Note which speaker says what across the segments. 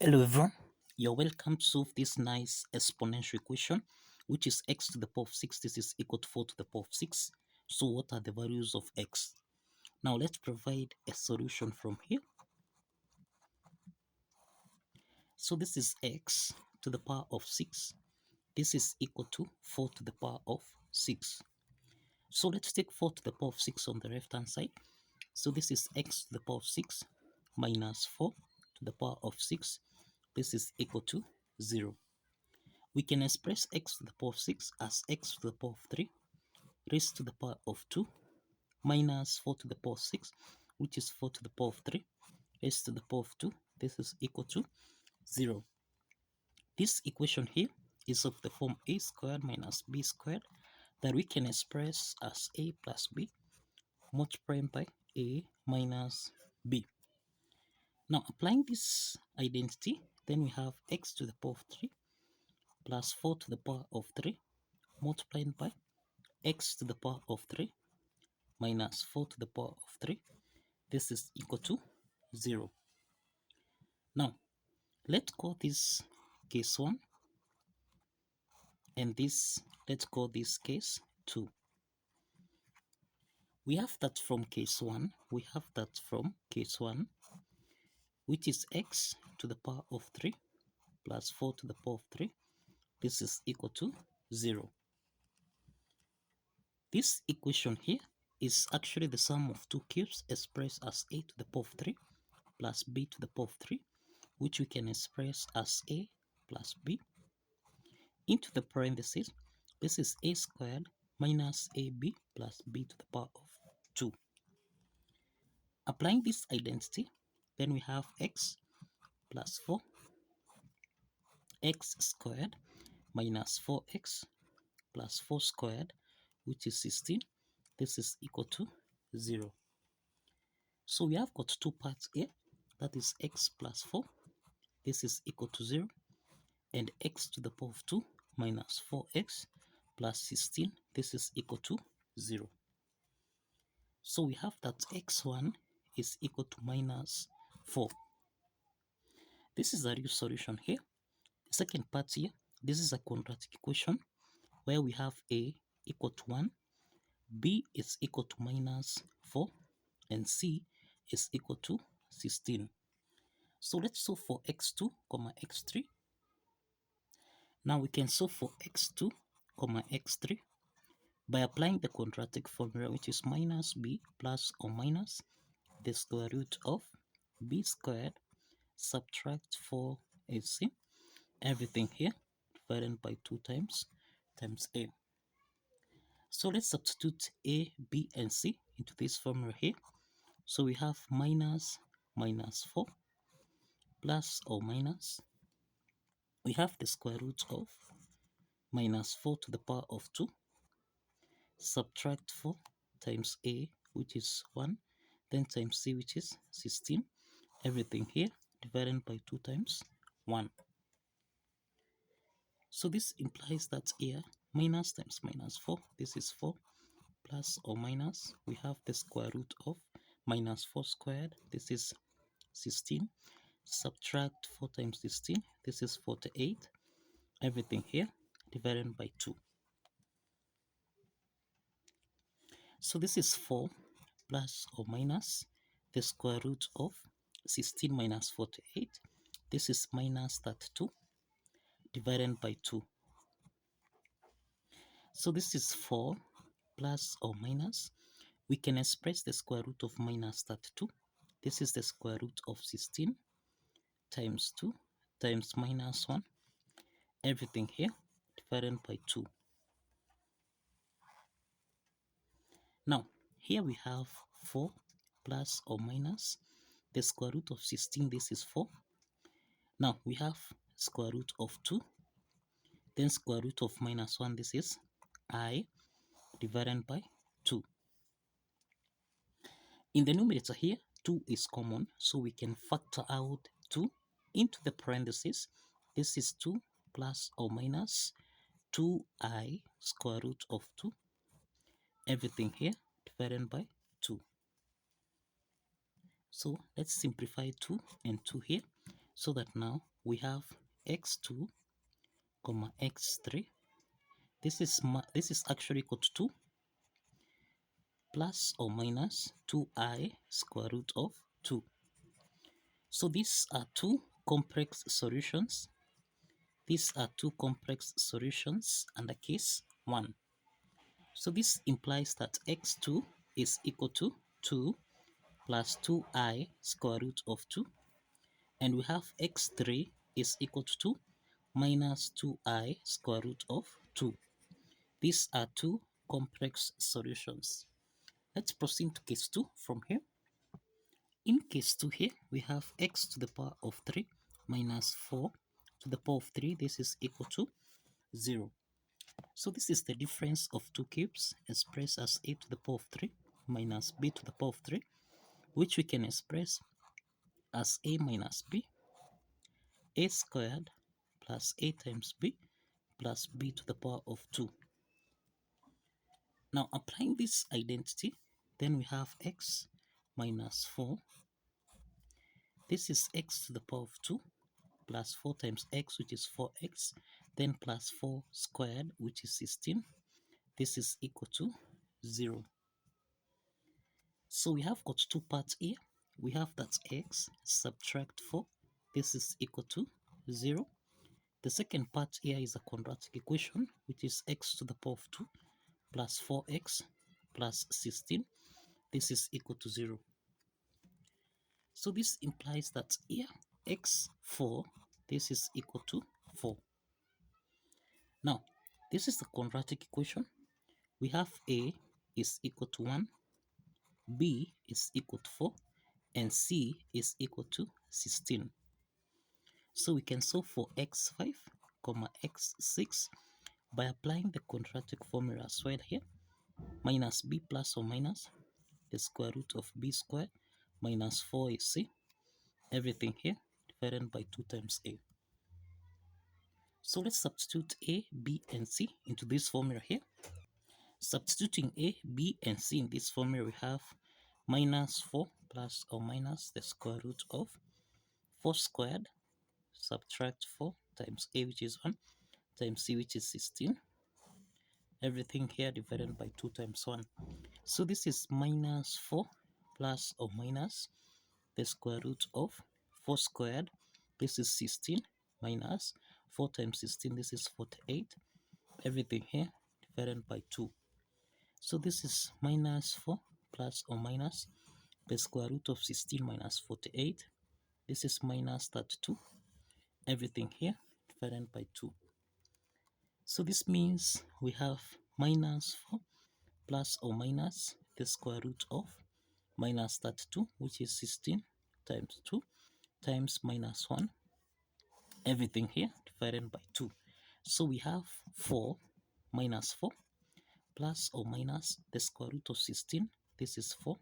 Speaker 1: Hello everyone, you're welcome to solve this nice exponential equation, which is x to the power of 6. This is equal to 4 to the power of 6. So what are the values of x? Now let's provide a solution from here. So this is x to the power of 6. This is equal to 4 to the power of 6. So let's take 4 to the power of 6 on the left hand side. So this is x to the power of 6 minus 4 to the power of 6. This is equal to 0. We can express x to the power of 6 as x to the power of 3 raised to the power of 2 minus 4 to the power of 6, which is 4 to the power of 3 raised to the power of 2. This is equal to 0. This equation here is of the form a squared minus b squared that we can express as a plus b multiplied by a minus b. Now applying this identity, then we have x to the power of 3 plus 4 to the power of 3 multiplied by x to the power of 3 minus 4 to the power of 3. This is equal to 0. Now, let's call this case 1 and this, let's call this case 2. We have that from case 1, which is x to the power of 3 plus 4 to the power of 3. This is equal to 0. This equation here is actually the sum of two cubes expressed as a to the power of 3 plus b to the power of 3, which we can express as a plus b into the parentheses. This is a squared minus ab plus b to the power of 2. Applying this identity, then we have x plus 4, x squared minus 4x plus 4 squared, which is 16. This is equal to 0. So we have got two parts here, that is x plus 4. This is equal to 0. And x to the power of 2 minus 4x plus 16. This is equal to 0. So we have that x1 is equal to minus 4. This is the real solution here. The second part here, this is a quadratic equation where we have a equal to 1, b is equal to minus 4, and c is equal to 16. So let's solve for x2, x3. Now we can solve for x2, x3 by applying the quadratic formula, which is minus b plus or minus the square root of b squared subtract 4ac, everything here divided by 2 times a. So let's substitute a, b, and c into this formula here. So we have minus 4 plus or minus, we have the square root of minus 4 to the power of 2 subtract 4 times a, which is 1, then times c, which is 16, everything here divided by 2 times 1. So this implies that here minus times minus 4, this is 4, plus or minus, we have the square root of minus 4 squared, this is 16, subtract 4 times 16, this is 48, everything here divided by 2. So this is 4 plus or minus the square root of 16 minus 48. This is minus 32 divided by 2. So this is 4 plus or minus. We can express the square root of minus 32. This is the square root of 16 times 2 times minus 1. Everything here divided by 2. Now, here we have 4 plus or minus the square root of 16. This is 4. Now, we have square root of 2. Then square root of minus 1. This is I divided by 2. In the numerator here, 2 is common, so we can factor out 2 into the parentheses. This is 2 plus or minus 2i square root of 2. Everything here divided by 2. So let's simplify 2 and 2 here, so that now we have x2 comma x3. This is actually equal to 2 plus or minus 2I square root of 2. So these are two complex solutions. These are two complex solutions under case 1. So this implies that x2 is equal to 2 plus 2I square root of 2. And we have x3 is equal to 2 minus 2I square root of 2. These are two complex solutions. Let's proceed to case 2 from here. In case 2 here, we have x to the power of 3 minus 4 to the power of 3. This is equal to 0. So this is the difference of two cubes expressed as a to the power of 3 minus b to the power of 3, which we can express as a minus b, a squared plus a times b plus b to the power of 2. Now applying this identity, then we have x minus 4. This is x to the power of 2 plus 4 times x, which is 4x, then plus 4 squared, which is 16. This is equal to 0. So we have got two parts here. We have that x subtract 4. This is equal to 0. The second part here is a quadratic equation, which is x to the power of 2 plus 4x plus 16. This is equal to 0. So this implies that here x4, this is equal to 4. Now, this is the quadratic equation. We have a is equal to 1, b is equal to 4, and c is equal to 16. So we can solve for x5, x6 by applying the quadratic formula as well here. Minus b plus or minus the square root of b squared minus 4 is c. Everything here divided by 2 times a. So let's substitute a, b, and c into this formula here. Substituting a, b, and c in this formula, we have minus 4 plus or minus the square root of 4 squared, subtract 4 times a, which is 1, times c, which is 16. Everything here divided by 2 times 1. So this is minus 4 plus or minus the square root of 4 squared. This is 16 minus 4 times 16. This is 48. Everything here divided by 2. So this is minus 4 plus or minus the square root of 16 minus 48. This is minus 32. Everything here divided by 2. So this means we have minus 4 plus or minus the square root of minus 32, which is 16 times 2 times minus 1. Everything here divided by 2. So we have 4 minus 4 plus or minus the square root of 16. This is 4.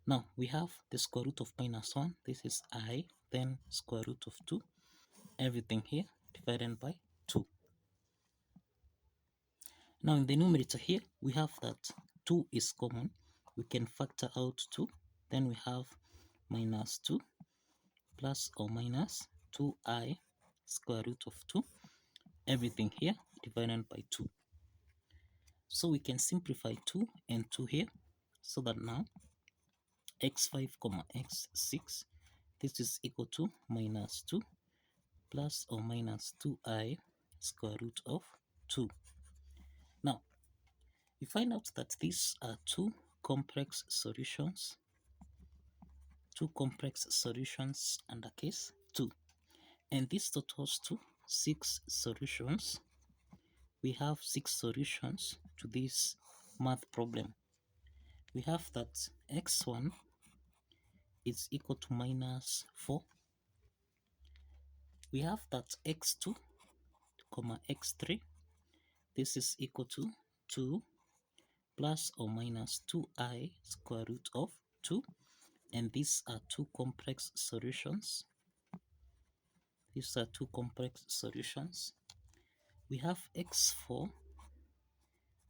Speaker 1: Now we have the square root of minus 1. This is I. Then square root of 2. Everything here divided by 2. Now in the numerator here, we have that 2 is common. We can factor out 2. Then we have minus 2 plus or minus 2i square root of 2. Everything here divided by 2. So we can simplify 2 and 2 here. So that now x5, x6, this is equal to minus 2 plus or minus 2i square root of 2. Now, we find out that these are two complex solutions under case 2. And this totals to 6 solutions. We have 6 solutions to this math problem. We have that x1 is equal to minus 4. We have that x2, x3, this is equal to 2 plus or minus 2i square root of 2. And these are two complex solutions. These are two complex solutions. We have x4,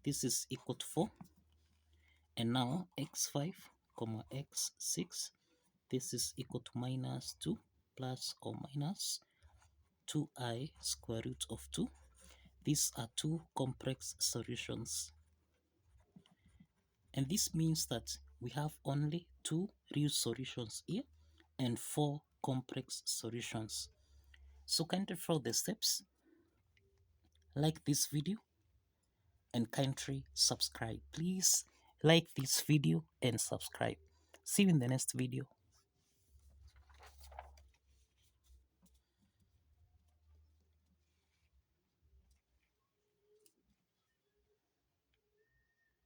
Speaker 1: this is equal to 4. And now x5, x6, this is equal to minus 2 plus or minus 2i square root of 2. These are two complex solutions. And this means that we have only two real solutions here and four complex solutions. So kindly follow the steps, like this video, and kindly subscribe. Please like this video and subscribe. See you in the next video.